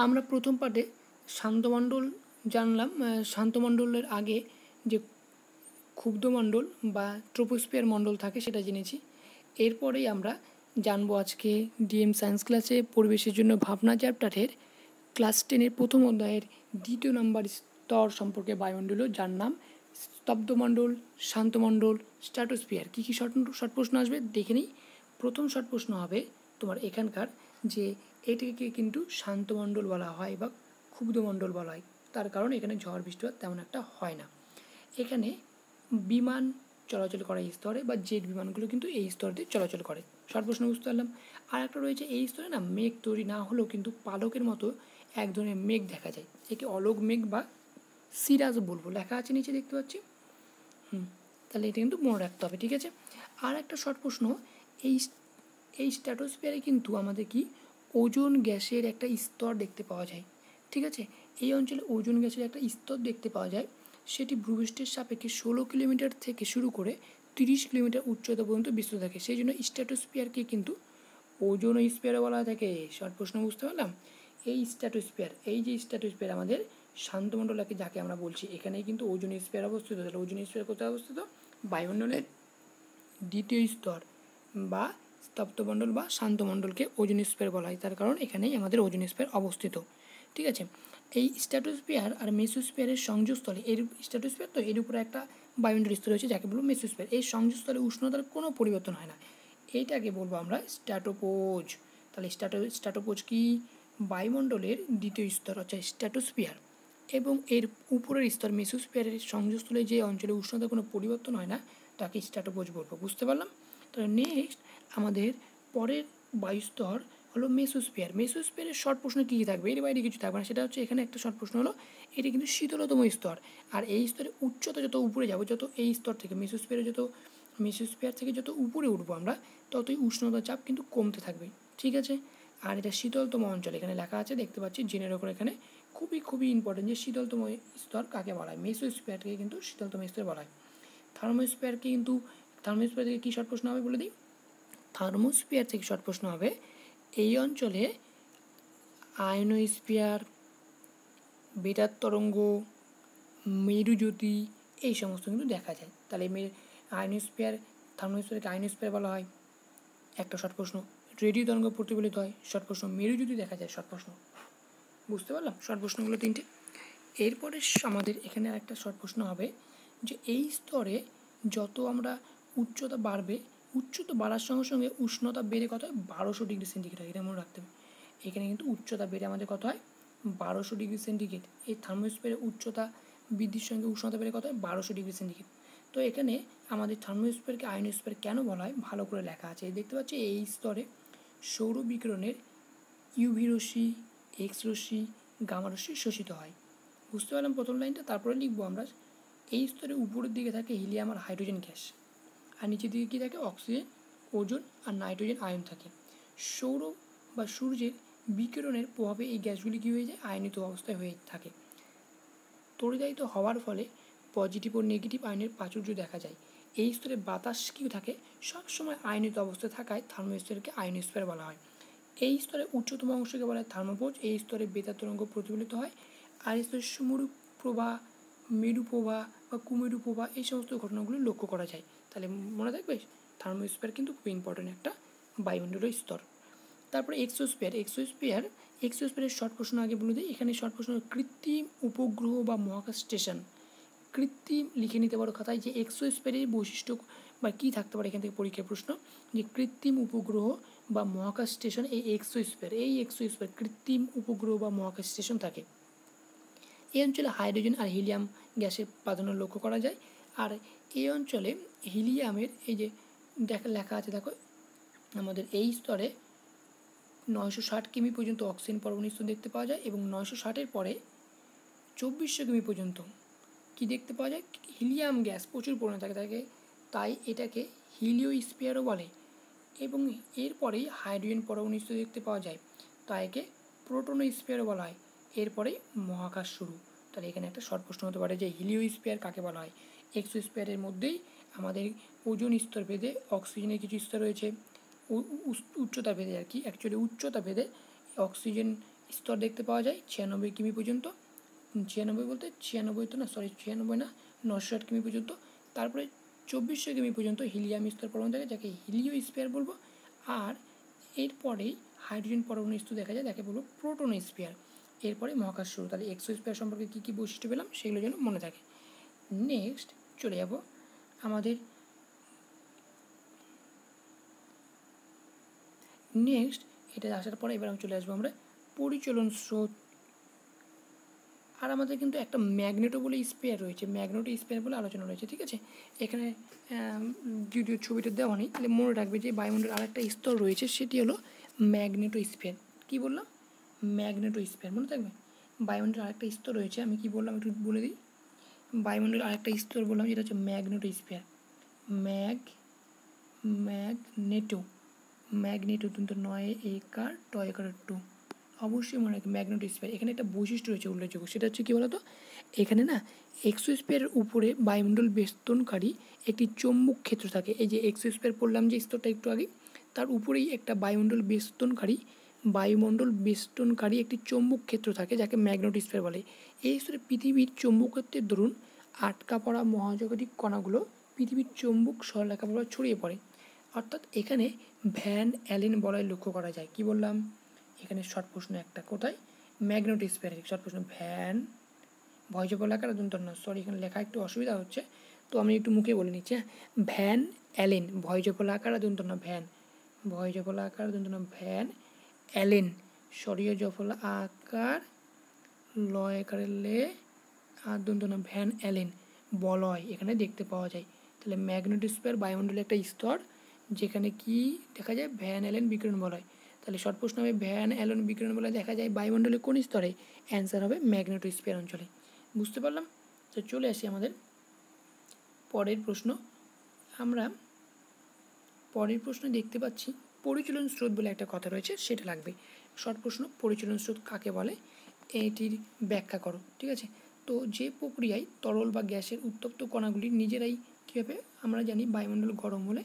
আমরা প্রথম পার্টে শান্তমণ্ডল জানলাম। শান্তমণ্ডলের আগে যে ক্ষুব্ধমণ্ডল বা ট্রোপোস্ফিয়ার মণ্ডল থাকে সেটা জেনেছি। এরপরেই আমরা জানবো আজকে ডিএম সায়েন্স ক্লাসে পরিবেশের জন্য ভাবনা চ্যাপ্টারের ক্লাস 10-এর প্রথম অধ্যায়ের 2 নম্বর স্তর সম্পর্কে বায়ুমণ্ডলীয়, যার নাম স্তব্ধমণ্ডল, শান্তমণ্ডল, স্ট্র্যাটোস্ফিয়ার। কী কী শর্ট প্রশ্ন আসবে দেখে নিই। প্রথম শর্ট প্রশ্ন হবে তোমার এখানকার যে এটাকে কিন্তু শান্তমণ্ডল বলা হয় বা ক্ষুব্ধমণ্ডল বলা হয়, তার কারণ এখানে ঝড় বৃষ্টিপাত তেমন একটা হয় না। এখানে বিমান চলাচল করে এই স্তরে, বা জেট বিমানগুলো কিন্তু এই স্তর দিয়ে চলাচল করে। শর্ট প্রশ্ন বুঝতে পারলাম। আর একটা রয়েছে, এই স্তরে না মেঘ তৈরি না হলেও কিন্তু পালকের মতো এক ধরনের মেঘ দেখা যায়, একে অলোক মেঘ বা সিরাজ বলবো, লেখা আছে নিচে দেখতে পাচ্ছি। তাহলে এটা কিন্তু মনে রাখতে হবে, ঠিক আছে। আর একটা শর্ট প্রশ্ন, এই স্ট্র্যাটোস্ফিয়ারে কিন্তু আমাদের কি ওজোন গ্যাসের একটা স্তর দেখতে পাওয়া যায়, ঠিক আছে। এই অঞ্চলে ওজোন গ্যাসের একটা স্তর দেখতে পাওয়া যায়, সেটি ভূপৃষ্ঠের সাপেক্ষে 16 কিলোমিটার থেকে শুরু করে 30 কিলোমিটার উচ্চতা পর্যন্ত বিস্তৃত থাকে। সেই জন্য স্ট্র্যাটোস্ফিয়ারকে কিন্তু ওজোন স্ফিয়ারও বলা থাকে। শর্ট প্রশ্ন বুঝতে পারলাম। এই স্ট্র্যাটোস্ফিয়ার, এই যে স্ট্র্যাটোস্ফিয়ার আমাদের শান্তমণ্ডলকে যাকে আমরা বলছি, এখানেই কিন্তু ওজোন স্ফিয়ার অবস্থিত। তাহলে ওজোন স্ফিয়ার কোথায় অবস্থিত? বায়ুমণ্ডলের দ্বিতীয় স্তর বা স্তব্ধমণ্ডল বা শান্তমণ্ডলকে ওজোন স্ফিয়ার বলা হয়, তার কারণ এখানেই আমাদের ওজোন স্ফিয়ার অবস্থিত, ঠিক আছে। এই স্ট্র্যাটোস্ফিয়ার আর মেসোস্ফিয়ারের সংযোগস্থলে, এর স্ট্র্যাটোস্ফিয়ার তো এর উপরে একটা বায়ুমণ্ডল স্তর রয়েছে যাকে বলবো মেসোস্ফিয়ার। এই সংযোগস্থলে উষ্ণতার কোনো পরিবর্তন হয় না, এইটাকে বলবো আমরা স্ট্র্যাটোপোজ। তাহলে স্ট্র্যাটোপোজ কি? বায়ুমণ্ডলের দ্বিতীয় স্তর হচ্ছে স্ট্র্যাটোস্ফিয়ার, এবং এর উপরের স্তর মেসোস্ফিয়ারের সংযোগস্থলে যে অঞ্চলে উষ্ণতার কোনো পরিবর্তন হয় না তাকে স্ট্র্যাটোপোজ বলবো। বুঝতে পারলাম। তাহলে নেক্সট আমাদের পরের বায়ুস্তর হলো মেসোস্ফিয়ার। মেসোস্ফিয়ারের শর্ট প্রশ্ন কী কী থাকবে? এর বাইরে কিছু থাকবে না। সেটা হচ্ছে এখানে একটা শর্ট প্রশ্ন হলো, এটি কিন্তু শীতলতম স্তর, আর এই স্তরে উচ্চতা যত উপরে যাবো, যত এই স্তর থেকে মেসোস্ফিয়ার থেকে যত উপরে উঠবো আমরা, ততই উষ্ণতার চাপ কিন্তু কমতে থাকবে, ঠিক আছে। আর এটা শীতলতম অঞ্চল, এখানে লেখা আছে দেখতে পাচ্ছি জেনে রাখো। এখানে খুবই ইম্পর্টেন্ট যে শীতলতম স্তর কাকে বলা হয়। মেসোস্ফিয়ারকে কিন্তু শীতলতম স্তর বলা হয়। থার্মোস্ফিয়ারকে কিন্তু, থার্মোস্ফিয়ার থেকে কী শর্ট প্রশ্ন হবে বলে দিই। থার্মোস্ফিয়ার থেকে শর্ট প্রশ্ন হবে, এই অঞ্চলে আয়নোস্ফিয়ার, বেতার তরঙ্গ, মেরুজ্যোতি এই সমস্ত কিন্তু দেখা যায়। তাহলে আয়নোস্ফিয়ার, থার্মোস্ফিয়ারকে আয়নোস্ফিয়ার বলা হয়, একটা শর্ট প্রশ্ন। রেডিও তরঙ্গ প্রতিফলিত হয়, শর্ট প্রশ্ন। মেরুজ্যোতি দেখা যায়, শর্ট প্রশ্ন। বুঝতে পারলাম শর্ট প্রশ্নগুলো তিনটে। এরপরে আমাদের এখানে একটা শর্ট প্রশ্ন হবে যে এই স্তরে যত আমরা উচ্চতা বাড়ার সঙ্গে সঙ্গে উষ্ণতা বেড়ে কত হয়? 1200 ডিগ্রি সেন্টিগ্রেড হয়, এটা মনে রাখতে হবে। এখানে কিন্তু উচ্চতা বেড়ে আমাদের কত হয়? 1200 ডিগ্রি সেন্টিগ্রেড। এই থার্মোস্ফিয়ারের উচ্চতা বৃদ্ধির সঙ্গে উষ্ণতা বেড়ে কত হয়? 1200 ডিগ্রি সেন্টিগ্রেড। তো এখানে আমাদের থার্মোস্ফিয়ারকে আয়নোস্ফিয়ার কেন বলা হয় ভালো করে লেখা আছে, দেখতে পাচ্ছি। এই স্তরে সৌর বিকিরণের ইউভি রশ্মি, এক্স রশ্মি, গামা রশ্মি শোষিত হয়। বুঝতে পারলাম প্রথম লাইনটা। তারপরে লিখবো আমরা, এই স্তরে উপরের দিকে থাকে হিলিয়াম আর হাইড্রোজেন গ্যাস, আর নিচের দিকে কী থাকে? অক্সিজেন, ওজোন আর নাইট্রোজেন আয়ন থাকে। সৌর বা সূর্যের বিকিরণের প্রভাবে এই গ্যাসগুলি কী হয়ে যায়? আয়নিত অবস্থায় হয়ে থাকে। তড়িদায়িত হওয়ার ফলে পজিটিভ ও নেগেটিভ আয়নের প্রাচুর্য দেখা যায়। এই স্তরে বাতাস কী থাকে? সবসময় আয়নিত অবস্থায় থাকায় থার্মোস্ফিয়ারকে আয়নোস্ফিয়ার বলা হয়। এই স্তরে উচ্চতম অংশকে বলা হয় থার্মোপোজ। এই স্তরে বেতার তরঙ্গ প্রতিফলিত হয়। আর এই স্তরে সুমেরু প্রভা, মেরু প্রভা বা কুমেরু প্রভা এই সমস্ত ঘটনাগুলি লক্ষ্য করা যায়। তাহলে মনে থাকবে, থার্মোস্ফিয়ার কিন্তু খুব ইম্পর্টেন্ট একটা বায়ুমণ্ডলীয় স্তর। তারপরে এক্সোস্ফিয়ারের শর্ট প্রশ্ন আগে বলে দিই। এখানে শর্ট প্রশ্ন কৃত্রিম উপগ্রহ বা মহাকাশ স্টেশন। কৃত্রিম লিখে নিতে পারো খাতায়, যে এক্সোস্ফিয়ারের বৈশিষ্ট্য বা কী থাকতে পারে এখান থেকে পরীক্ষার প্রশ্ন, যে কৃত্রিম উপগ্রহ বা মহাকাশ স্টেশন। এই এক্সোস্ফিয়ার কৃত্রিম উপগ্রহ বা মহাকাশ স্টেশন থাকে। এই অঞ্চলে হাইড্রোজেন আর হিলিয়াম গ্যাসের প্রাধান্য লক্ষ্য করা যায়। আর এই অঞ্চলে হিলিয়ামের এই যে লেখা আছে দেখো, আমাদের এই স্তরে 960 কিমি পর্যন্ত অক্সিজেন পরমাণু স্তর দেখতে পাওয়া যায়, এবং 960-এর পরে 2400 কিমি পর্যন্ত কি দেখতে পাওয়া যায়? হিলিয়াম গ্যাস প্রচুর পরিমাণে থাকে, তাই এটাকে হিলিওস্ফিয়ারও বলে। এবং এরপরেই হাইড্রোজেন পরমাণু স্তর দেখতে পাওয়া যায়, তাই একে প্রোটোনোস্ফিয়ারও বলা হয়। এরপরেই মহাকাশ শুরু। তাহলে এখানে একটা শর্ট প্রশ্ন হতে পারে যে হিলিওস্ফিয়ার কাকে বলা হয়। এক্সোস্ফিয়ারের মধ্যেই আমাদের ওজোন স্তর ভেদে অক্সিজেনের কিছু স্তর রয়েছে, উচ্চতা ভেদে আর কি, অ্যাকচুয়ালি উচ্চতা ভেদে অক্সিজেন স্তর দেখতে পাওয়া যায় 96 কিমি পর্যন্ত, 96 বলতে 96 তো না, সরি 96 না, 960 কিমি পর্যন্ত। তারপরে 2400 কিমি পর্যন্ত হিলিয়াম স্তর পরমাণু থাকে, যাকে হিলিওস্ফিয়ার বলবো। আর এরপরেই হাইড্রোজেন পরমাণু স্তর দেখা যায়, যাকে বলবো প্রোটোনোস্ফিয়ার। এরপরে মহাকাশ শুরু। তাহলে এক্সোস্ফিয়ার সম্পর্কে কী কী বৈশিষ্ট্য পেলাম সেগুলো যেন মনে থাকে। নেক্সট চলে যাব আমাদের নেক্সট এটা আসার পরে এবার চলে আসবো আমরা পরিচলন স্রোত। আর আমাদের কিন্তু একটা ম্যাগনেটো বলে স্পেয়ার রয়েছে, ম্যাগনেটো স্পেয়ার বলে আলোচনা রয়েছে, ঠিক আছে। এখানে যদিও ছবিটা দেওয়া নেই, তাহলে মনে রাখবে যে বায়ুমণ্ডলের আরেকটা স্তর রয়েছে, সেটি হলো ম্যাগনেটো স্পেয়ার। কী বললাম? ম্যাগনেটো স্পেয়ার, মনে থাকবে। বায়ুমণ্ডলের আরেকটা স্তর রয়েছে, আমি কি বললাম একটু বলে দিই। বায়ুমণ্ডলের আরেকটা স্তর বললাম, যেটা হচ্ছে ম্যাগনেটো স্পেয়ার। ম্যাগনেটো কিন্তু 9 একার 2 অবশ্যই মনে রাখবে ম্যাগনেটো স্পেয়ার। এখানে একটা বৈশিষ্ট্য রয়েছে উল্লেখযোগ্য, সেটা হচ্ছে কী বলতো, এখানে না এক্সোস্ফিয়ারের উপরে বায়ুমণ্ডল বেষ্টনকারী একটি চৌম্বক ক্ষেত্র থাকে। এই যে এক্সোস্ফিয়ার পড়লাম যে স্তরটা একটু আগে, তার উপরেই একটা বায়ুমণ্ডল বেষ্টনকারী একটি চৌম্বক ক্ষেত্র থাকে, যাকে ম্যাগনেটোস্ফিয়ার বলে। এই স্তরে পৃথিবীর চৌম্বকত্বের দরুন আটকা পড়া মহাজাগতিক কণাগুলো পৃথিবীর চৌম্বক সরলরেখা বরাবর ছড়িয়ে পড়ে। অর্থাৎ এখানে ভ্যান অ্যালেন বলয় লক্ষ্য করা যায়। কি বললাম? এখানে শর্ট প্রশ্ন একটা, কোথায়? ম্যাগনেটোস্ফিয়ারে শর্ট প্রশ্ন। ভ্যান ভয়জবলাকার দন্তন্য, সরি এখানে লেখা একটু অসুবিধা হচ্ছে, তো আমি একটু মুখে বলে নিচ্ছি। ভ্যান অ্যালেন ভয়জবলাকার দন্তন্য, ভ্যান অ্যালেন সরিয় জফলা আকার লয়কারের লে আর দন্তন্য ভ্যান অ্যালেন বলয় এখানে দেখতে পাওয়া যায়। তাহলে ম্যাগনেটোস্ফিয়ার বায়ুমণ্ডলের একটা স্তর, যেখানে কি দেখা যায়? ভ্যান অ্যালেন বিকিরণ বলয়। তাহলে শর্ট প্রশ্ন হবে ভ্যান অ্যালেন বিকিরণ বলয় দেখা যায় বায়ুমণ্ডলের কোন স্তরে? অ্যান্সার হবে ম্যাগনেটোস্ফিয়ার অঞ্চলে। বুঝতে পারলাম? তো চলে আসি আমাদের পরের প্রশ্ন। আমরা পরের প্রশ্ন দেখতে পাচ্ছি পরিচলন স্রোত বলে একটা কথা রয়েছে, সেটা লাগবে। শর্ট প্রশ্ন, পরিচলন স্রোত কাকে বলে এটির ব্যাখ্যা করো, ঠিক আছে। তো যে প্রক্রিয়ায় তরল বা গ্যাসের উত্তপ্ত কণাগুলি নিজেরাই কীভাবে, আমরা জানি বায়ুমণ্ডল গরম হলে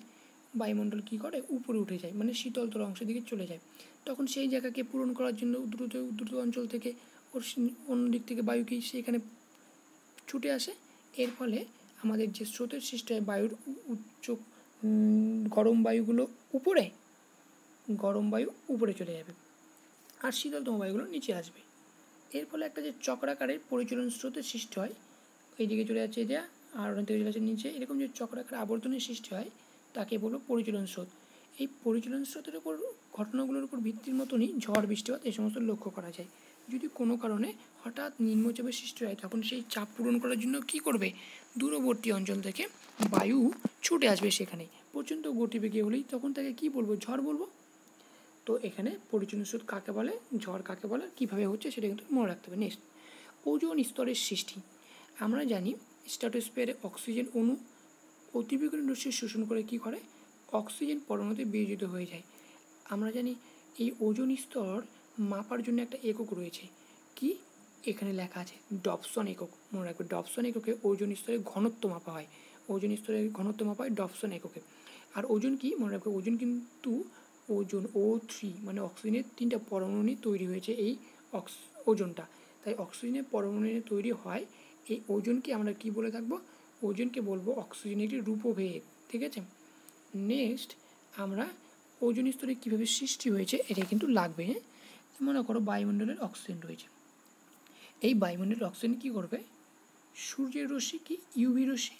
বায়ুমণ্ডল কী করে? উপরে উঠে যায়, মানে শীতলতর অংশের দিকে চলে যায়। তখন সেই জায়গাকে পূরণ করার জন্য দ্রুত অঞ্চল থেকে অন্য দিক থেকে বায়ু কি সেখানে ছুটে আসে। এর ফলে আমাদের যে স্রোতের সৃষ্টি হয়, বায়ুর উচ্চ গরম বায়ু উপরে চলে যাবে, আর শীতলতম বায়ুগুলো নিচে আসবে। এর ফলে একটা যে চক্রাকারের পরিচলন স্রোতের সৃষ্টি হয়, এইদিকে চলে যাচ্ছে এটা, আর ওখান থেকে চলে যাচ্ছে নিচে, এরকম যে চক্রাকার আবর্তনের সৃষ্টি হয় তাকে বলবো পরিচলন স্রোত। এই পরিচলন স্রোতের উপর ঘটনাগুলোর উপর ভিত্তির মতনই ঝড় বৃষ্টিপাত এই সমস্ত লক্ষ্য করা যায়। যদি কোনো কারণে হঠাৎ নিম্নচাপের সৃষ্টি হয়, তখন সেই চাপ পূরণ করার জন্য কি করবে? দূরবর্তী অঞ্চল থেকে বায়ু ছুটে আসবে, সেখানে প্রচণ্ড গতিবেগে হলেই তখন তাকে কি বলবো? ঝড় বলবো। তো এখানে পরিচলন স্রোত কাকে বলে, ঝড় কাকে বলে, কীভাবে হচ্ছে সেটা কিন্তু মনে রাখতে হবে। নেক্সট, ওজোন স্তরের সৃষ্টি। আমরা জানি স্ট্র্যাটোস্ফিয়ারে অক্সিজেন অণু অতিবিকিরণ রশ্মি শোষণ করে কি করে? অক্সিজেন পরমাণুতে বিয়োজিত হয়ে যায়। আমরা জানি এই ওজোন স্তর মাপার জন্য একটা একক রয়েছে, কি এখানে লেখা আছে ডবসন একক। মনে রাখবে ডবসন এককে ওজোন স্তরের ঘনত্ব মাপা হয়, ওজোন স্তরের ঘনত্ব মাপা হয় ডবসন এককে। আর ওজোন কি? মনে রাখবে ওজোন কিন্তু ওজোন O3 মানে অক্সিজেনের 3টা পরমাণু নিয়ে তৈরি হয়েছে এই ওজোনটা। তাই অক্সিজেনের পরমাণু নিয়ে তৈরি হয় এই ওজোনকে আমরা কি বলে থাকবো? ওজোনকে বলবো অক্সিজেনের একটি রূপভেদ, ঠিক আছে। নেক্সট, আমরা ওজোন স্তরে কীভাবে সৃষ্টি হয়েছে এটা কিন্তু লাগবে। মনে করো বায়ুমণ্ডলের অক্সিজেন রয়েছে, এই বায়ুমণ্ডলের অক্সিজেন কী করবে? সূর্যের রশ্মি কি ইউভি রশ্মি,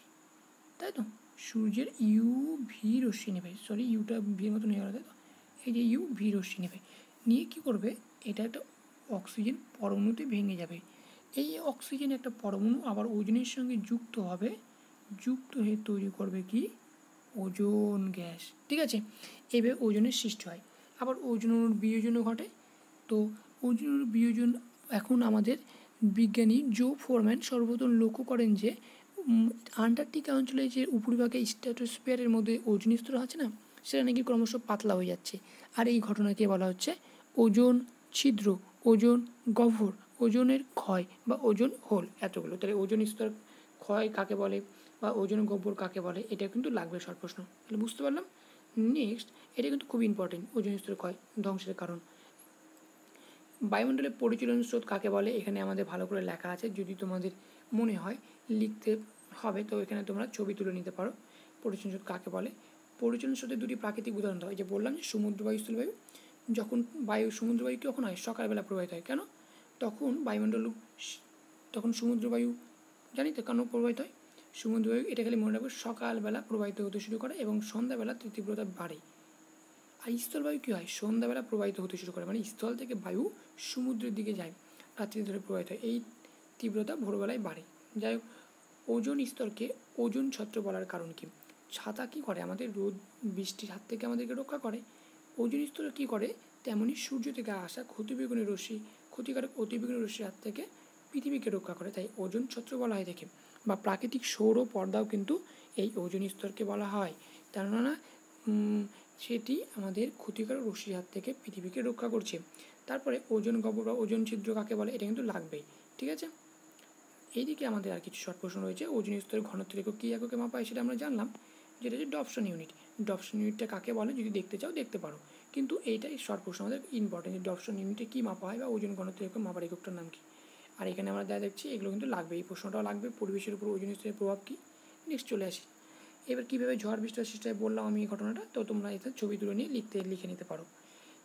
তাই তো? সূর্যের ইউভি রশ্মি নেবে, সরি ইউটা ভির মতন হয়ে গেল, তাই তো? এই যে ইউভি রশ্মি নেবে, নিয়ে কী করবে? এটা একটা অক্সিজেন পরমাণুতে ভেঙে যাবে। এই অক্সিজেন একটা পরমাণু আবার ওজনের সঙ্গে যুক্ত হয়ে তৈরি করবে কি? ওজোন গ্যাস, ঠিক আছে। এইভাবে ওজনের সৃষ্টি হয়। আবার ওজোন অণুর বিয়োজনও ঘটে। তো ওজোন অণুর বিয়োজন এখন আমাদের বিজ্ঞানী জো ফোরম্যান সর্বপ্রথম লক্ষ্য করেন যে আন্টার্কটিকা অঞ্চলে যে উপরিভাগে স্ট্র্যাটোস্ফিয়ারের মধ্যে ওজোন স্তর আছে না, সেটা নাকি ক্রমশ পাতলা হয়ে যাচ্ছে। আর এই ঘটনাকে বলা হচ্ছে ওজোন ছিদ্র, ওজোন গহ্বর, ওজোনের ক্ষয় বা ওজোন হোল, এতগুলো। তাহলে ওজোন স্তর ক্ষয় কাকে বলে বা ওজোন গহ্বর কাকে বলে, এটা কিন্তু লাগবে শর্ট প্রশ্ন, তাহলে বুঝতে পারলাম। নেক্সট, এটা কিন্তু খুব ইম্পর্টেন্ট, ওজোন স্তর ক্ষয় ধ্বংসের কারণ। বায়ুমণ্ডলের পরিচলন স্রোত কাকে বলে এখানে আমাদের ভালো করে লেখা আছে, যদি তোমাদের মনে হয় লিখতে হবে তো এখানে তোমরা ছবি তুলে নিতে পারো। পরিচলন স্রোত কাকে বলে? পরিচলন স্রোতের দুটি প্রাকৃতিক উদাহরণ হয়, যে বললাম যে সমুদ্রবায়ু স্থলবায়ু। যখন সমুদ্রবায়ু কখন হয়? সকালবেলা প্রবাহিত হয়। কেন? তখন সমুদ্রবায়ু জানি তো কেন প্রবাহিত হয়। সমুদ্রবায়ু এটা খালি মনে রাখবে, সকালবেলা প্রবাহিত হতে শুরু করে এবং সন্ধ্যাবেলা তীব্রতা বাড়ে। আর স্থলবায়ু কী হয়? সন্ধ্যাবেলা প্রবাহিত হতে শুরু করে, মানে স্থল থেকে বায়ু সমুদ্রের দিকে যায়, রাত্রি ধরে প্রবাহিত হয়, এই তীব্রতা ভোরবেলায় বাড়ে। যাই হোক, ওজোন স্তরকে ওজোন ছত্র বলার কারণ কি? ছাতা কী করে? আমাদের রোদ বৃষ্টির হাত থেকে আমাদেরকে রক্ষা করে। ওজোন স্তর কী করে? তেমনি সূর্য থেকে আসা ক্ষতিকারক অতিবেগুনি রশ্মির হাত থেকে পৃথিবীকে রক্ষা করে, তাই ওজোন ছত্র বলা হয় দেখে। বা প্রাকৃতিক সৌর পর্দাও কিন্তু এই ওজোন স্তরকে বলা হয়, কেননা সেটি আমাদের ক্ষতিকারক রশ্মির হাত থেকে পৃথিবীকে রক্ষা করছে। তারপরে ওজোন গহ্বর বা ওজোন ছিদ্র কাকে বলে? এটা কিন্তু লাগবেই, ঠিক আছে। এইদিকে আমাদের আর কিছু শর্ট প্রশ্ন রয়েছে। ওজোন স্তরের ঘনত্ব একক কী এককে মাপা হয় সেটা আমরা জানলাম, যেটা হচ্ছে ডপসন ইউনিট। ডপসন ইউনিটটা কাকে বলে যদি দেখতে চাও দেখতে পারো, কিন্তু এইটাই শর্ট প্রশ্ন আমাদের ইম্পর্টেন্ট, যে ডপসন ইউনিটে কী মাপা হয় বা ওজোন ঘনত্ব একক মাপার এককটার নাম কী। আর এখানে আমরা যা দেখছি এগুলো কিন্তু লাগবে, এই প্রশ্নটাও লাগবে। পরিবেশের উপর ওজোন স্তরের প্রভাব কী? নেক্সট চলে আসি। এবার কীভাবে ঝড় বৃষ্টির সৃষ্টি হয় বললাম আমি এই ঘটনাটা, তো তোমরা এতে ছবি তুলে নিয়ে লিখে নিতে পারো।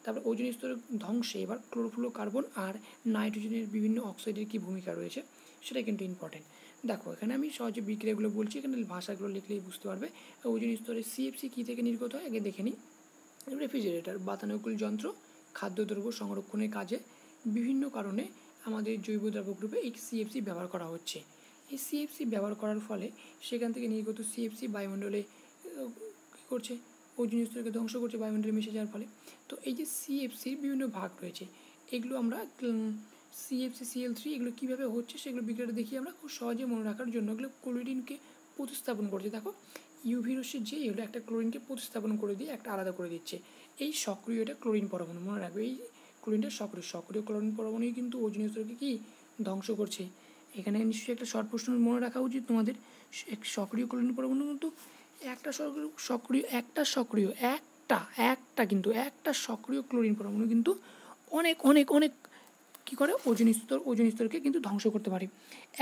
তারপর ওজোন স্তরের ধ্বংসে এবার ক্লোরোফ্লোরোকার্বন আর নাইট্রোজেনের বিভিন্ন অক্সাইডের কী ভূমিকা রয়েছে সেটা কিন্তু ইম্পর্টেন্ট। দেখো এখানে আমি সহজে বিক্রিয়াগুলো বলছি, এখানে ভাষাগুলো লিখলেই বুঝতে পারবে। ওজোন স্তরে সিএফসি কী থেকে নির্গত হয় আগে দেখে নিই। রেফ্রিজারেটর, বাতানুকূল যন্ত্র, খাদ্যদ্রব্য সংরক্ষণের কাজে বিভিন্ন কারণে আমাদের জৈব দ্রাবক রূপে এই সিএফসি ব্যবহার করা হচ্ছে। এই সিএফসি ব্যবহার করার ফলে সেখান থেকে নির্গত সিএফসি বায়ুমণ্ডলে কী করছে? ওজোন স্তরকে ধ্বংস করছে বায়ুমণ্ডলে মিশে যাওয়ার ফলে। তো এই যে সিএফসির বিভিন্ন ভাগ রয়েছে, এগুলো আমরা সিএফসি CL3 এগুলো কীভাবে হচ্ছে সেগুলো বিক্রিয়াটা দেখি আমরা খুব সহজে মনে রাখার জন্য। এগুলো ক্লোরিনকে প্রতিস্থাপন করছে। দেখো ইউভি রশ্মির যে এগুলো একটা ক্লোরিনকে প্রতিস্থাপন করে দিয়ে একটা আলাদা করে দিচ্ছে। এই সক্রিয় এটা ক্লোরিন পরমাণু, মনে রাখবে এই ক্লোরিনটা সক্রিয় ক্লোরিন পরমাণুই কিন্তু ওজোন স্তরকে কি ধ্বংস করছে। এখানে নিশ্চয়ই একটা শর্ট প্রশ্ন মনে রাখা উচিত তোমাদের। সক্রিয় ক্লোরিন পরমাণু কিন্তু একটা সক্রিয় ক্লোরিন পরমাণু কিন্তু অনেক অনেক অনেক কী করে? ওজোন স্তরকে কিন্তু ধ্বংস করতে পারে।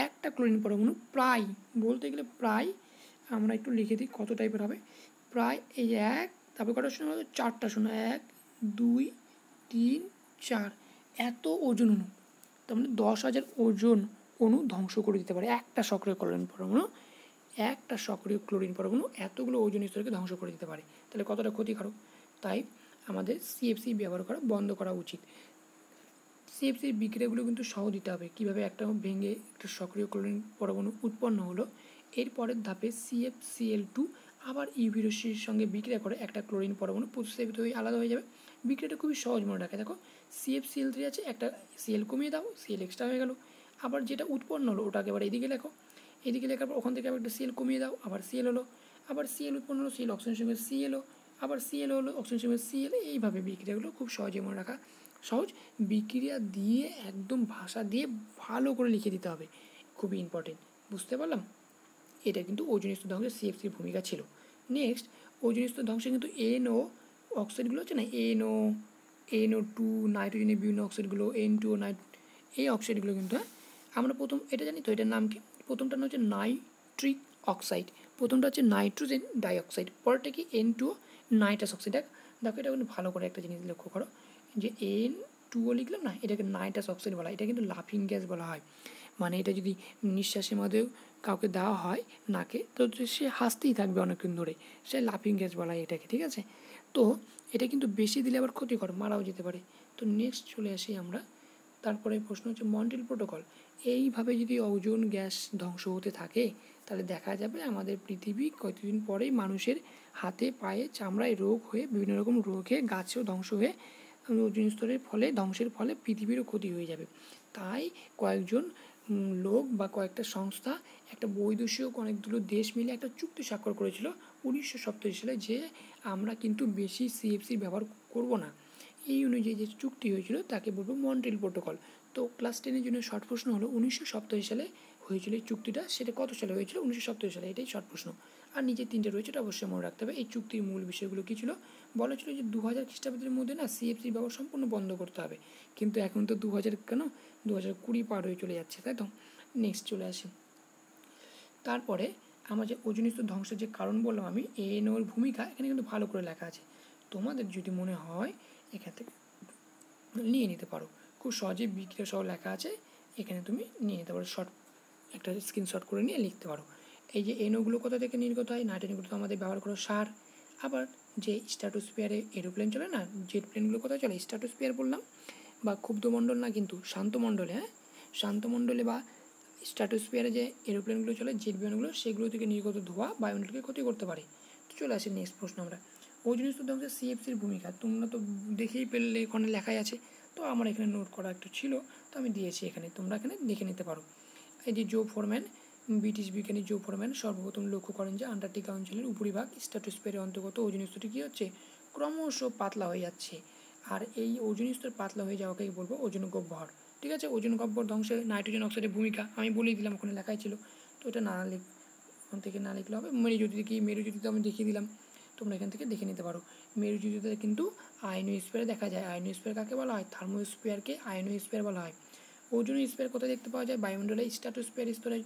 একটা ক্লোরিন পরমাণু প্রায়, বলতে গেলে প্রায়, আমরা একটু লিখে দিই কত টাইপের হবে। প্রায় এই এক, তারপরে কটা শূন্য, 4টা শূন্য, 1 2 3 4, এত ওজন অণু, তার মানে 10,000 ওজন অণু ধ্বংস করে দিতে পারে একটা সক্রিয় ক্লোরিন পরমাণু এতগুলো ওজোন স্তরকে ধ্বংস করে দিতে পারে। তাহলে কতটা ক্ষতিকারক। তাই আমাদের সিএফসি ব্যবহার করা বন্ধ করা উচিত। সিএফসির বিক্রিয়াগুলো কিন্তু সহ দিতে হবে, কীভাবে একটা ভেঙে একটা সক্রিয় ক্লোরিন পরমাণু উৎপন্ন হলো, এর পরের ধাপে CFCl2 আবার ইউভি রশ্মির সঙ্গে বিক্রিয়া করে একটা ক্লোরিন পরমাণু প্রতিস্থাপিত হয়ে আলাদা হয়ে যাবে। বিক্রিয়াটা খুবই সহজ মনে রাখে। দেখো CFCl3 আছে, একটা Cl কমিয়ে দাও, Cl এক্সট্রা হয়ে গেল। আবার যেটা উৎপন্ন হলো ওটাকে আবার এদিকে লেখো, এদিকে লেখার পর ওখান থেকে আবার একটা Cl কমিয়ে দাও, আবার Cl হলো, আবার Cl উৎপন্ন হলো, Cl অক্সিজেনের সঙ্গে Cl হলো, আবার Cl হলো, অক্সিজেনের সঙ্গে Cl। এইভাবে বিক্রিয়াগুলো খুব সহজে মনে রাখা সহজ। বিক্রিয়া দিয়ে একদম ভাষা দিয়ে ভালো করে লিখে দিতে হবে, খুবই ইম্পর্টেন্ট। বুঝতে পারলাম? এটা কিন্তু ওজোন স্তর ধ্বংসে সিএফসির ভূমিকা ছিল। নেক্সট, ওজোন স্তর ধ্বংসে কিন্তু NO অক্সাইডগুলো আছে না, NO2, নাইট্রোজেনের বিভিন্ন অক্সাইডগুলো, N2O, এই অক্সাইডগুলো কিন্তু আমরা প্রথম এটা জানি তো, এটার নাম কি? প্রথমটা হচ্ছে নাইট্রিক অক্সাইড, প্রথমটা হচ্ছে নাইট্রোজেন ডাইঅক্সাইড, পরেরটা কি? N2O nitrous oxide. দেখো এটা কিন্তু ভালো করে একটা জিনিস লক্ষ্য করো, যে N2O লিখলাম না, এটাকে নাইট্রাস অক্সাইড বলা হয়। এটা কিন্তু লাফিং গ্যাস বলা হয়, মানে এটা যদি নিঃশ্বাসের মধ্যে কাউকে দেওয়া হয় নাকে, তো সে হাসতেই থাকবে অনেকক্ষণ ধরে, সে লাফিং গ্যাস বলা হয় এটাকে, ঠিক আছে। তো এটা কিন্তু বেশি দিলে আবার ক্ষতিকর, মারাও যেতে পারে। তো নেক্সট চলে আসি আমরা। তারপরে প্রশ্ন হচ্ছে মন্ট্রিল প্রোটোকল। এইভাবে যদি ওজোন গ্যাস ধ্বংস হতে থাকে তাহলে দেখা যাবে আমাদের পৃথিবী কতদিন পরেই মানুষের হাতে পায়ে চামড়ায় রোগ হয়ে, বিভিন্ন রকম রোগে, গাছেও ধ্বংস হয়ে, ওজোন স্তরের ফলে ধ্বংসের ফলে পৃথিবীরও ক্ষতি হয়ে যাবে। তাই কয়েকজন লোক বা কয়েকটা সংস্থা, একটা বৈদেশিক অনেকগুলো দেশ মিলে একটা চুক্তি স্বাক্ষর করেছিল 1987 সালে, যে আমরা কিন্তু বেশি সিএফসি ব্যবহার করব না। এই অনুযায়ী যে চুক্তি হয়েছিল তাকে বলবো মন্ট্রিল প্রোটোকল। তো ক্লাস 10-এর জন্য শর্ট প্রশ্ন হলো 1987 সালে হয়েছিল এই চুক্তিটা, সেটা কত সালে হয়েছিল? 1970 সালে। এটাই শর্ট প্রশ্ন। আর নিচে 3টে রয়েছে, এটা অবশ্যই মনে রাখতে হবে। এই চুক্তির মূল বিষয়গুলো কী ছিল? বলা ছিল যে 2000 খ্রিস্টাব্দের মধ্যে না সিএফসির ব্যবহার সম্পূর্ণ বন্ধ করতে হবে। কিন্তু এখন তো 2000 কেন, 2020 পার হয়ে চলে যাচ্ছে, তাই তো? নেক্সট চলে আসি। তারপরে আমার যে ওজোন স্তর ধ্বংসের যে কারণ বললাম আমি, এএনওর ভূমিকা এখানে কিন্তু ভালো করে লেখা আছে। তোমাদের যদি মনে হয় এখান থেকে নিয়ে নিতে পারো, খুব সহজে বিক্রিয়া সহ লেখা আছে, এখানে তুমি নিয়ে নিতে পারো, শর্ট একটা স্ক্রিনশট করে নিয়ে লিখতে পারো। এই যে এনওগুলো কোথা থেকে নির্গত হয়? নাইট্রোজেনগুলো তো আমাদের ব্যবহার করো সার। আবার যে স্ট্র্যাটোস্ফিয়ারে এরোপ্লেন চলে না, জেট প্লেনগুলো কোথায় চলে? স্ট্র্যাটোস্ফিয়ার বললাম, বা ক্ষুব্ধমণ্ডল না কিন্তু শান্তমণ্ডলে, হ্যাঁ, শান্তমণ্ডলে বা স্ট্র্যাটোস্ফিয়ারে যে এরোপ্লেনগুলো চলে, জেট বিমানগুলো, সেগুলো থেকে নির্গত ধোঁয়া বায়ুমণ্ডলকে ক্ষতি করতে পারে। তো চলে আসে নেক্সট প্রশ্ন আমরা, ওজোন স্তর ধ্বংসে সিএফসির ভূমিকা। তোমরা তো দেখেই পেলে, ওখানে লেখাই আছে, তো আমার এখানে নোট করা একটু ছিল, তো আমি দিয়েছি এখানে, তোমরা এখানে দেখে নিতে পারো। এই যে জো ফোরম্যান, ব্রিটিশ বিজ্ঞানী জো ফোরম্যান সর্বপ্রথম লক্ষ্য করেন যে আন্টার্কটিকা অঞ্চলের উপরিভাগ স্ট্র্যাটোস্ফিয়ারের অন্তর্গত ওজোন স্তরটি কী হচ্ছে? ক্রমশ পাতলা হয়ে যাচ্ছে। আর এই ওজোন স্তর পাতলা হয়ে যাওয়াকেই বলবো ওজোন গহ্বর। ঠিক আছে, ওজোন গহ্বর ধ্বংসে নাইট্রোজেন অক্সাইডের ভূমিকা আমি বলেই দিলাম, ওখানে লেখাই ছিল, তো এটা না ওখান থেকে না লিখলে হবে। মেরুজ্যোতিতে আমি দেখিয়ে দিলাম, তোমরা এখান থেকে দেখে নিতে পারো। মেরুজ্যোতিতে কিন্তু আয়নোস্ফিয়ার দেখা যায়। আয়নোস্ফিয়ার কাকে বলা হয়? থার্মোস্ফিয়ারকে আয়নোস্ফিয়ার বলা হয়। ওজোন স্ফিয়ার কোথায় দেখতে পাওয়া যায়? বায়ুমণ্ডলে স্ট্র্যাটোস্ফিয়ার স্তরে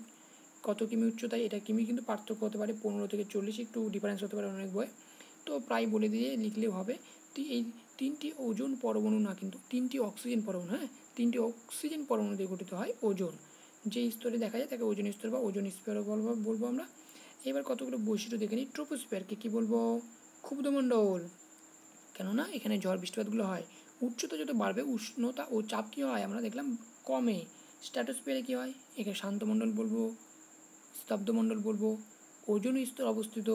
কত কিমি উচ্চতায়? এটা কিমি কিন্তু পার্থক্য হতে পারে, 15 থেকে 40, একটু ডিফারেন্স হতে পারে অনেক বই, তো প্রায় বলে দিয়ে লিখলেও হবে। এই 3টি ওজোন পরমাণু না, কিন্তু 3টি অক্সিজেন পরমাণু, হ্যাঁ, 3টি অক্সিজেন পরমাণু দিয়ে গঠিত হয় ওজোন। যে স্তরে দেখা যায় তাকে ওজোন স্তর বা ওজোন স্ফিয়ারও বলবো আমরা। এবার কতগুলো বৈশিষ্ট্য দেখে নিই। ট্রোপোস্ফিয়ারকে কী বলবো? ক্ষুব্ধমণ্ডল, কেননা এখানে ঝড় বৃষ্টিপাতগুলো হয়। উচ্চতা যত বাড়বে উষ্ণতা ও চাপ কী হয় আমরা দেখলাম কমে। স্ট্র্যাটোস্ফিয়ারে কী হয়? একে শান্তমণ্ডল বলবো, স্তব্ধমণ্ডল বলবো, ওজোন স্তর অবস্থিত।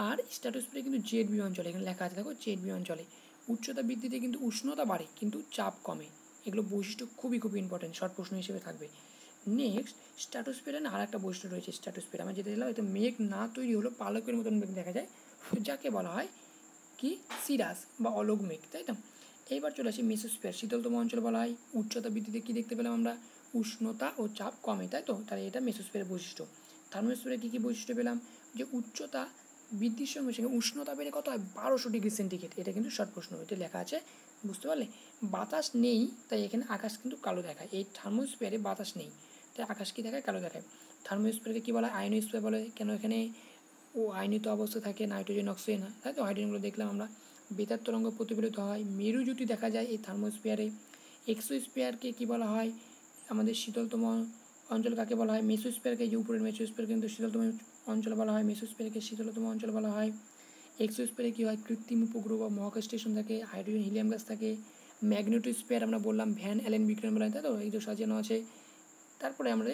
আর স্ট্র্যাটোস্ফিয়ারে কিন্তু জেট বিমান চলে, এখানে লেখা আছে দেখো, জেট বিমান চলে। উচ্চতা বৃদ্ধিতে কিন্তু উষ্ণতা বাড়ে, কিন্তু চাপ কমে। এগুলো বৈশিষ্ট্য খুবই খুবই ইম্পর্টেন্ট, শর্ট প্রশ্ন হিসেবে থাকবে। নেক্সট, স্ট্র্যাটোস্ফিয়ারে না আর একটা বৈশিষ্ট্য রয়েছে। স্ট্র্যাটোস্ফিয়ার আমরা যেটা দিলাম, এতে মেঘ না তৈরি হলো পালকের মতন মেঘ দেখা যায়, যাকে বলা হয় কি? সিরাস বা অলোক মেঘ, তাই তো? এইবার চলে আসি মেসোস্ফিয়ার, শীতলতম অঞ্চল বলা হয়। উচ্চতা বৃদ্ধিতে কী দেখতে পেলাম আমরা? উষ্ণতা ও চাপ কমে, তাই তো? তাহলে এটা মেসোস্ফিয়ারের বৈশিষ্ট্য। থার্মোস্ফিয়ারে কী কী বৈশিষ্ট্য পেলাম? যে উচ্চতা বৃদ্ধির সঙ্গে সঙ্গে উষ্ণতা বেড়ে কত হয়? 1200 ডিগ্রি সেন্টিগ্রেড। এটা কিন্তু শর্ট প্রশ্ন, এটা লেখা আছে, বুঝতে পারলে? বাতাস নেই, তাই এখানে আকাশ কিন্তু কালো দেখায়। এই থার্মোস্ফিয়ারে বাতাস নেই, তাই আকাশ কী দেখায়? কালো দেখায়। থার্মোস্ফিয়ারকে কী বলা হয়? আয়নোস্ফিয়ার বলে। কেন? এখানে আয়নিত অবস্থা থাকে, নাইট্রোজেন অক্সিজেন, তাই তো? হাইড্রোজেনগুলো দেখলাম আমরা। বেতার তরঙ্গ প্রতিফলিত হয়। মেরুজ্যোতি দেখা যায় এই থার্মোস্ফিয়ারে। এক্সোস্ফিয়ারকে কী বলা হয়? আমাদের শীতলতম অঞ্চল কাকে বলা হয়? মেসোস্ফিয়ারকে, যে উপরের মেসোস্ফিয়ার কিন্তু শীতলতম অঞ্চল বলা হয়, মেসোস্ফিয়ারকে শীতলতম অঞ্চল বলা হয়। এক্সোস্ফিয়ারে কী হয়? কৃত্রিম উপগ্রহ বা মহাকাশ স্টেশন থাকে, হাইড্রোজেন হিলিয়াম গ্যাস থাকে। ম্যাগনেটোস্ফিয়ার আমরা বললাম, ভ্যান অ্যালেন বিজ্ঞান বলা হয়, তাই তো? এই তো সাজানো আছে। তারপরে আমরা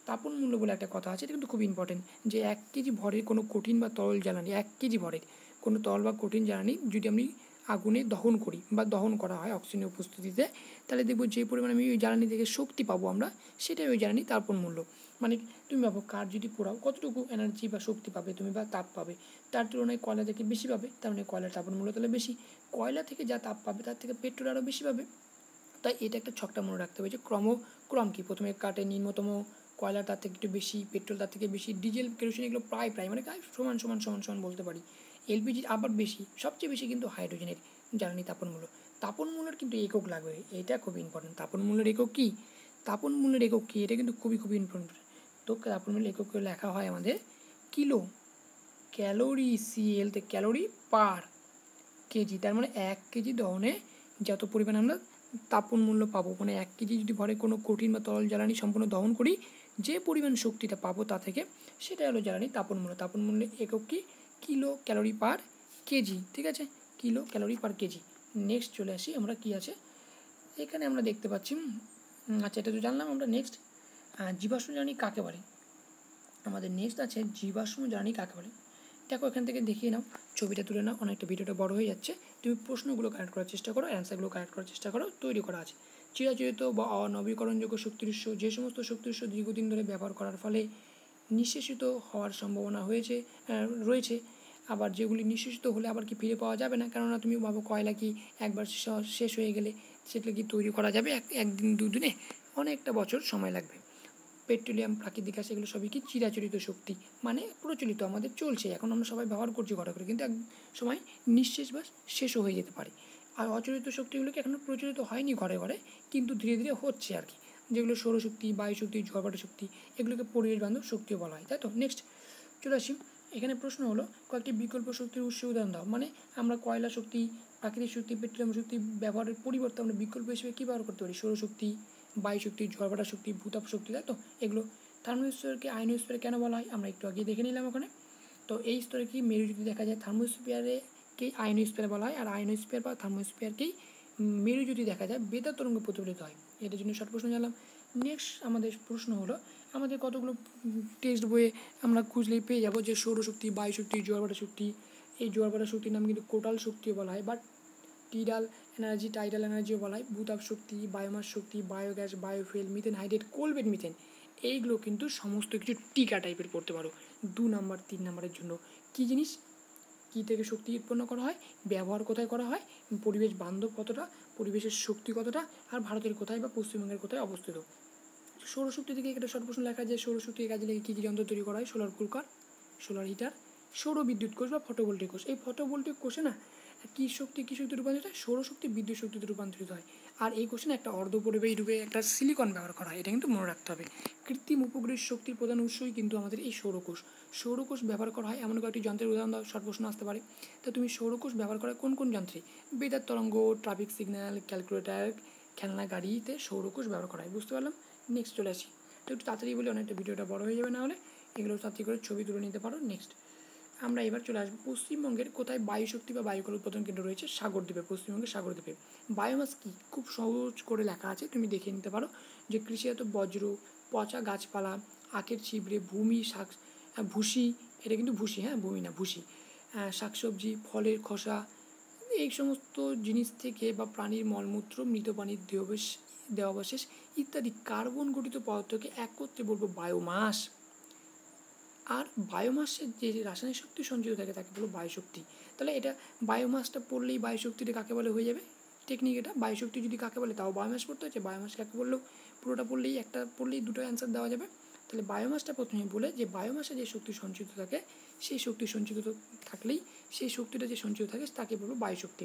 তাপন মূল্য বলে একটা কথা আছে, এটা কিন্তু খুব ইম্পর্টেন্ট, যে 1 কেজি ভরের কোনো কঠিন বা তরল জ্বালানি, 1 কেজি ভরের কোনো তরল বা কঠিন জ্বালানি যদি আমি আগুনে দহন করি বা দহন করা হয় অক্সিজেনের উপস্থিতিতে, তাহলে দেখবো যে পরিমাণে আমি ওই জ্বালানি থেকে শক্তি পাবো আমরা, সেটাই ওই জ্বালানি তাপন মূল্য। মানে তুমি ভাবো, কাঠ যদি পোড়াও কতটুকু এনার্জি বা শক্তি পাবে তুমি, বা তাপ পাবে, তার তুলনায় কয়লা থেকে বেশি পাবে, তার মানে কয়লার তাপন মূল্য তাহলে বেশি। কয়লা থেকে যা তাপ পাবে তার থেকে পেট্রোল আরও বেশি পাবে। তাই এটা একটা ছকটা মনে রাখতে হবে, যে ক্রম কি, প্রথমে কাঠে নিম্নতম, কয়লা তার থেকে একটু বেশি, পেট্রোল তার থেকে বেশি, ডিজেল কেরোসিন এগুলো প্রায় মানে সমান সমান সমান সমান বলতে পারি। এলপিজির আবার বেশি, সবচেয়ে বেশি কিন্তু হাইড্রোজেনের জ্বালানি তাপন মূল্য। তাপন মূল্যের কিন্তু একক লাগবে, এটা খুবই ইম্পর্টেন্ট। তাপন মূল্যের একক কী? তাপন মূল্যের একক কী? এটা কিন্তু খুবই খুবই ইম্পর্টেন্ট। তো তাপন মূল্যের একক লেখা হয় আমাদের কিলো ক্যালোরি, সিএলতে ক্যালোরি পার কেজি। তার মানে 1 কেজি দহনে যত পরিমাণ আমরা তাপন মূল্য পাবো, মানে 1 কেজি যদি ভরে কোনো কঠিন বা তরল জ্বালানি সম্পূর্ণ দহন করি, যে পরিমাণ শক্তিটা পাবো তা থেকে, সেটা হলো জ্বালানি তাপন মূল্য। তাপন মূল্যের একক কি? কিলো ক্যালোরি পার কেজি, ঠিক আছে? Kilo calorie per KG. Next চলে আসি আমরা, কি আছে এখানে আমরা দেখতে পাচ্ছি, আচ্ছা এটা তো জানলাম আমরা। নেক্সট, জীবাশ্ম জ্বালানি কাকে বলে? আমাদের নেক্সট আছে জীবাশ্ম জ্বালানি কাকে বলে। দেখো এখান থেকে দেখিয়ে নাও, ছবিটা তুলে নাও, অনেকটা ভিডিওটা বড় হয়ে যাচ্ছে, তুমি প্রশ্নগুলো কালেক্ট করার চেষ্টা করো, অ্যান্সারগুলো কালেক্ট করার চেষ্টা করো, তৈরি করা আছে। চিরাচরিত বা অনবীকরণযোগ্য শক্তির উৎস, যে সমস্ত শক্তির উৎস দীর্ঘদিন ধরে ব্যবহার করার ফলে নিঃশেষিত হওয়ার সম্ভাবনা রয়েছে, আবার যেগুলি নিঃশেষিত হলে আবার কি ফিরে পাওয়া যাবে না, কেননা তুমি ভাবো কয়লা কি একবার শেষ হয়ে গেলে সেটা কি তৈরি করা যাবে একদিন দুদিনে? অনেকটা বছর সময় লাগবে। পেট্রোলিয়াম, প্রাকৃতিক গ্যাস এগুলো সবই কি চিরাচরিত শক্তি, মানে প্রচলিত, আমাদের চলছে, এখন আমরা সবাই ব্যবহার করছি ঘরে ঘরে, কিন্তু এক সময় নিঃশেষ বা শেষও হয়ে যেতে পারে। আর অচলিত শক্তিগুলোকে এখনও প্রচলিত হয়নি ঘরে ঘরে, কিন্তু ধীরে ধীরে হচ্ছে আর কি, যেগুলো সৌরশক্তি, বায়ুশক্তি, ঝড়বাটা শক্তি, এগুলোকে পরিবেশ বান্ধব শক্তিও বলা হয়, তাই তো। নেক্সট চলে আসি, এখানে প্রশ্ন হলো কয়েকটি বিকল্প শক্তির উৎস উদাহরণ দাও। মানে আমরা কয়লা শক্তি, প্রাকৃতিক শক্তি, পেট্রোলিয়াম শক্তি ব্যবহারের পরিবর্তে আমরা বিকল্প হিসেবে কী ব্যবহার করতে পারি? সৌরশক্তি, বায়ুশক্তি, ঝড়বাটা শক্তি, ভূতাপ শক্তি, তাই তো। এগুলো থার্মোস্ফিয়ারকে আয়নোস্ফিয়ার কেন বলা হয় আমরা একটু আগে দেখে নিলাম ওখানে। তো এই স্তরে কি মেরুজ্যোতি দেখা যায়, থার্মোস্ফিয়ারকেই আয়নোস্ফিয়ার বলা হয়, আর আয়নোস্ফিয়ার বা থার্মোস্ফিয়ারকেই মেরুজ্যোতি দেখা যায়, বেতার তরঙ্গ প্রতিফলিত হয়। এটার জন্য শর্ট প্রশ্ন জানলাম। নেক্সট আমাদের প্রশ্ন হলো, আমাদের কতগুলো টেক্সট বইয়ে আমরা খুঁজলেই পেয়ে যাবো যে সৌরশক্তি, বায়ুশক্তি, জোয়ারভাটা শক্তি, এই জোয়ারভাটা শক্তির নাম কিন্তু কোটাল শক্তিও বলা হয়, বাট টাইডাল এনার্জিও বলা হয়, ভূতাপ শক্তি, বায়োমাস শক্তি, biogas, biofuel, methane hydrate, coalbed methane, এইগুলো কিন্তু সমস্ত কিছু টিকা টাইপের পড়তে পারো 2 নাম্বার 3 নাম্বারের জন্য। কী জিনিস, কী থেকে শক্তি উৎপন্ন করা হয়, ব্যবহার কোথায় করা হয়, পরিবেশ বান্ধব কতটা, পরিবেশের শক্তি কতটা, আর ভারতের কোথায় বা পশ্চিমবঙ্গের কোথায় অবস্থিত। সৌরশক্তি থেকে একটা শর্ট প্রশ্ন লেখা যায়, সৌরশক্তির কাজে লেগে কী কী যন্ত্র তৈরি করা হয়? সোলার কুকার, সোলার হিটার, সৌর বিদ্যুৎ কোষ বা ফটোভোল্টেক কোষ। এই ফটোভোল্টেক কোষে না কী শক্তিতে রূপান্তরিত হয়? সৌরশক্তি বিদ্যুৎ শক্তিতে রূপান্তরিত হয়। আর এই কোষে একটা অর্ধপরিবাহী রূপে একটা সিলিকন ব্যবহার করা হয়, এটা কিন্তু মনে রাখতে হবে। কৃত্রিম উপগ্রহের শক্তির প্রধান উৎসই কিন্তু আমাদের এই সৌরকোষ। সৌরকোষ ব্যবহার করা হয় এমন কয়েকটি যন্ত্রের উদাহরণ দাও, শর্ট প্রশ্ন আসতে পারে। তো তুমি সৌরকোষ ব্যবহার করা কোন কোন যন্ত্রে? বেতার তরঙ্গ, ট্রাফিক সিগন্যাল, ক্যালকুলেটার, খেলনা গাড়িতে সৌরকোষ ব্যবহার করা হয়, বুঝতে পারলাম। নেক্সট চলে আসি, তো একটু তাড়াতাড়ি বলে অনেকটা ভিডিওটা বড় হয়ে যাবে, না হলে এগুলো তাড়াতাড়ি করে ছবি তুলে নিতে পারো। নেক্সট আমরা এবার চলে আসবো, পশ্চিমবঙ্গের কোথায় বায়ুশক্তি বা বায়ুকল উৎপাদন কেন্দ্র রয়েছে? সাগরদ্বীপে, পশ্চিমবঙ্গের সাগরদ্বীপে। বায়োমাস কি, খুব সহজ করে লেখা আছে, তুমি দেখে নিতে পারো, যে কৃষিজাত বজ্র, পচা গাছপালা, আখের ছিবড়ে, ভুসি, এটা কিন্তু ভুসি, হ্যাঁ ভূমি না ভুসি, শাকসবজি, ফলের খোসা, এই সমস্ত জিনিস থেকে বা প্রাণীর মলমূত্র, মৃত প্রাণীর দেহাবশেষ ইত্যাদি কার্বন গঠিত পদার্থকে একত্রে বলবো বায়োমাস। আর বায়োমাসের যে রাসায়নিক শক্তি সঞ্চিত থাকে তাকে বলবো বায়ুশক্তি। তাহলে এটা বায়োমাসটা পড়লেই বায়ুশক্তিটা কাকে বলে হয়ে যাবে টেকনিক। এটা বায়ুশক্তি যদি কাকে বলে, তাও বায়োমাস পড়তে হচ্ছে, বায়োমাস কাকে বললেও পুরোটা পড়লেই, একটা পড়লেই দুটো অ্যান্সার দেওয়া যাবে। তাহলে বায়োমাসটা প্রথমে বলে যে বায়োমাসে যে শক্তি সঞ্চিত থাকে, সেই শক্তি সঞ্চিত থাকলেই সেই শক্তিটা যে সঞ্চিত থাকে তাকে বলবো বায়ুশক্তি।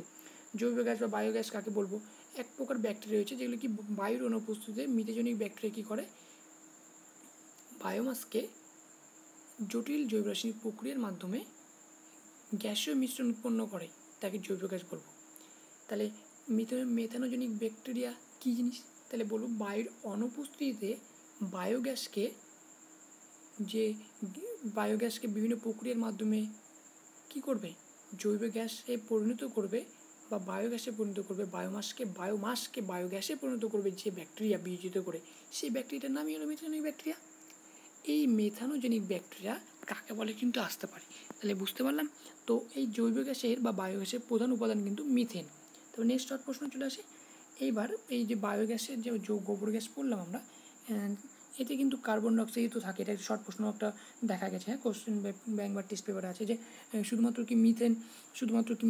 জৈব গ্যাস বা বায়োগ্যাস কাকে বলবো? এক প্রকার ব্যাকটেরিয়া রয়েছে যেগুলো কি বায়ুর অনুপস্থিতিতে মিথেজনিক ব্যাকটেরিয়া কী করে, বায়োমাসকে জটিল জৈব রাসায়নিক প্রক্রিয়ার মাধ্যমে গ্যাসীয় মিশ্রণ উৎপন্ন করে, তাকে জৈব গ্যাস বলবো। তাহলে মেথানোজেনিক ব্যাকটেরিয়া কী জিনিস? তাহলে বলবো বায়ুর অনুপস্থিতিতে বায়োগ্যাসকে বিভিন্ন প্রক্রিয়ার মাধ্যমে কি করবে, জৈব গ্যাসে পরিণত করবে বা বায়োগ্যাসে পরিণত করবে, বায়োমাসকে বায়োগ্যাসে পরিণত করবে যে ব্যাকটেরিয়া বিয়োজিত করে, সেই ব্যাকটেরিয়াটার নামই হলো মেথানোজেনিক ব্যাকটেরিয়া। এই মেথানোজেনিক ব্যাকটেরিয়া কাকে বলে কিন্তু আসতে পারে, তাহলে বুঝতে পারলাম। তো এই জৈব গ্যাসের বা বায়োগ্যাসের প্রধান উপাদান কিন্তু মিথেন। তবে নেক্সট শর্ট প্রশ্ন চলে আসে, এইবার এই যে বায়োগ্যাসের যে গোবর গ্যাস পড়লাম আমরা, এতে কিন্তু কার্বন ডাইঅক্সাইড তো থাকে, এটা শর্ট প্রশ্ন একটা দেখা গেছে, হ্যাঁ কোশ্চেন ব্যাংক বা টেস্ট পেপারে আছে যে শুধুমাত্র কি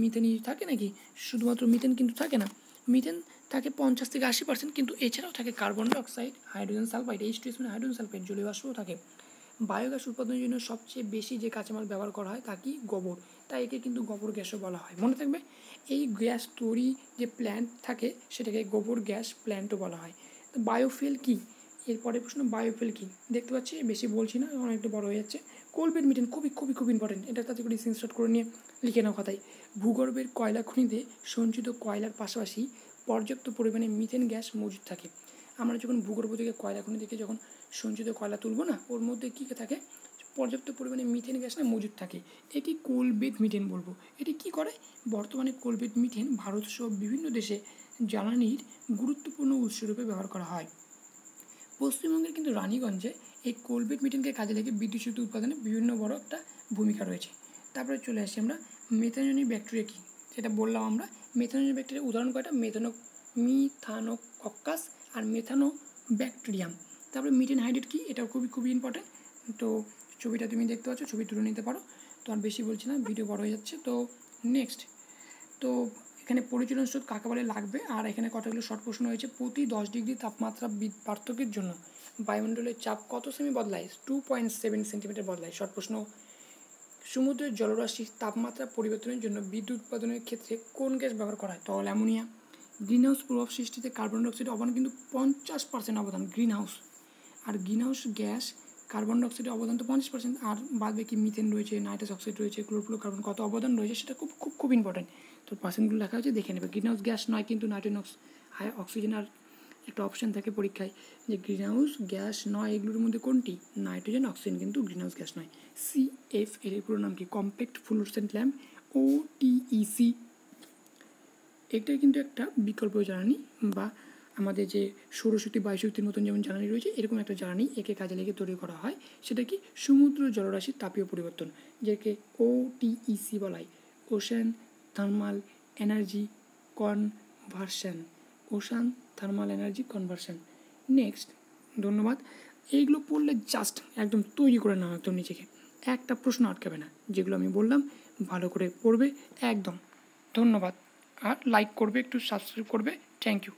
মিথেনই থাকে নাকি? শুধুমাত্র মিথেন কিন্তু থাকে না, মিথেন থাকে 50 থেকে 80%, কিন্তু এছাড়াও থাকে carbon dioxide, hydrogen sulphide, H2S মানে হাইড্রোজেন সালফাইড, জলীয় বাষ্পও থাকে। বায়োগ্যাস উৎপাদনের জন্য সবচেয়ে বেশি যে কাঁচামাল ব্যবহার করা হয় তা কি? গোবর। তাই একে কিন্তু গোবর গ্যাসও বলা হয়, মনে থাকবে। এই গ্যাস তৈরি যে প্ল্যান্ট থাকে সেটাকে গোবর গ্যাস প্ল্যান্টও বলা হয়। বায়োফুয়েল কি? এরপরে প্রশ্ন, বায়োফুয়েল কি? দেখতে পাচ্ছি বেশি বলছি না, এখন একটু বড় হয়ে যাচ্ছে। কোলবেট মিথেন খুবই খুবই খুব ইম্পর্টেন্ট, এটা তাতে করে স্ক্রিনশট করে নিয়ে লিখে নাও খাতায়। ভূগর্ভের কয়লা খনিতে সঞ্চিত কয়লার পাশাপাশি পর্যাপ্ত পরিমাণে মিথেন গ্যাস মজুদ থাকে। আমরা যখন ভূগর্ভ থেকে কয়লা খনি থেকে যখন সঞ্চিত কয়লা তুলব না, ওর মধ্যে কী থাকে, পর্যাপ্ত পরিমাণে মিথেন গ্যাস না মজুদ থাকে, এটি কোলবেট মিথেন বলবো। এটি কি করে? বর্তমানে কোলবেট মিথেন ভারত সহ বিভিন্ন দেশে জ্বালানির গুরুত্বপূর্ণ উৎসরূপে ব্যবহার করা হয়। পশ্চিমবঙ্গের কিন্তু রানীগঞ্জে এই কোলবেট মিথেনকে কাজে লেগে বিদ্যুৎ শক্তি উৎপাদনে বিভিন্ন বড় একটা ভূমিকা রয়েছে। তারপরে চলে আসি আমরা, মেথানোজেনিক ব্যাকটেরিয়া কী সেটা বললাম আমরা। মেথানোজেনিক ব্যাকটেরিয়া উদাহরণ কয়টা? মিথানোকক্কাস আর মেথানোব্যাকটেরিয়াম। তারপরে মিথেন হাইড্রেট কী, এটাও খুবই খুবই ইম্পর্টেন্ট। তো ছবিটা তুমি দেখতে পাচ্ছ, ছবি তুলে নিতে পারো। তো আর বেশি বলছি না, ভিডিও বড় হয়ে যাচ্ছে। তো নেক্সট, তো এখানে পরিচলন স্রোত কাকে বলে লাগবে। আর এখানে কতগুলো শর্ট প্রশ্ন হয়েছে। প্রতি 10 ডিগ্রি তাপমাত্রা পার্থক্যের জন্য বায়ুমণ্ডলের চাপ কত সেমি বদলায়? 2.7 সেন্টিমিটার বদলায়। শর্ট প্রশ্ন, সমুদ্রের জলরাশির তাপমাত্রা পরিবর্তনের জন্য বিদ্যুৎ উৎপাদনের ক্ষেত্রে কোন গ্যাস ব্যবহার করা হয়? তরল অ্যামোনিয়া। গ্রিনহাউস প্রভাব সৃষ্টিতে কার্বন ডাইঅক্সাইডের অবদান কিন্তু 50% অবদান গ্রিনহাউস। আর গ্রিনহাউস গ্যাস কার্বন ডাইঅক্সাইডের অবদান তো 50%, আর বাদ বাকি মিথেন রয়েছে, নাইট্রাস অক্সাইড রয়েছে, ক্লোরোফ্লোরোকার্বন কত অবদান রয়েছে সেটা খুব খুব খুব ইম্পর্টেন্ট। তো পার্সেন্টগুলো লেখা হচ্ছে, দেখে নেবে। গ্রিনহাউস গ্যাস নয় কিন্তু নাইট্রোজেন অক্সিজেন, আর একটা অপশান থাকে পরীক্ষায় যে গ্রিনহাউস গ্যাস নয় এগুলোর মধ্যে কোনটি? নাইট্রোজেন অক্সিজেন কিন্তু গ্রিনহাউস গ্যাস নয়। CF এর পুরো নাম কি? Compact fluorescent lamp, OTEC। এটাই কিন্তু একটা বিকল্প জ্বালানি, বা আমাদের যে সৌরশক্তি বায়ুশক্তির মতন যেমন জ্বালানি রয়েছে, এরকম একটা জ্বালানি একে কাজে লেগে তৈরি করা হয়। সেটা কি? সমুদ্র জলরাশির তাপীয় পরিবর্তন, যেকে OTEC বলা হয়, ocean thermal energy conversion. Ocean thermal energy conversion. Next, ধন্যবাদ। এইগুলো পড়লে জাস্ট একদম তৈরি করে নাও একদম নিজেকে, একটা প্রশ্ন আটকাবে না। যেগুলো আমি বললাম ভালো করে পড়বে একদম। ধন্যবাদ। আর লাইক করবে, একটু সাবস্ক্রাইব করবে। Thank you.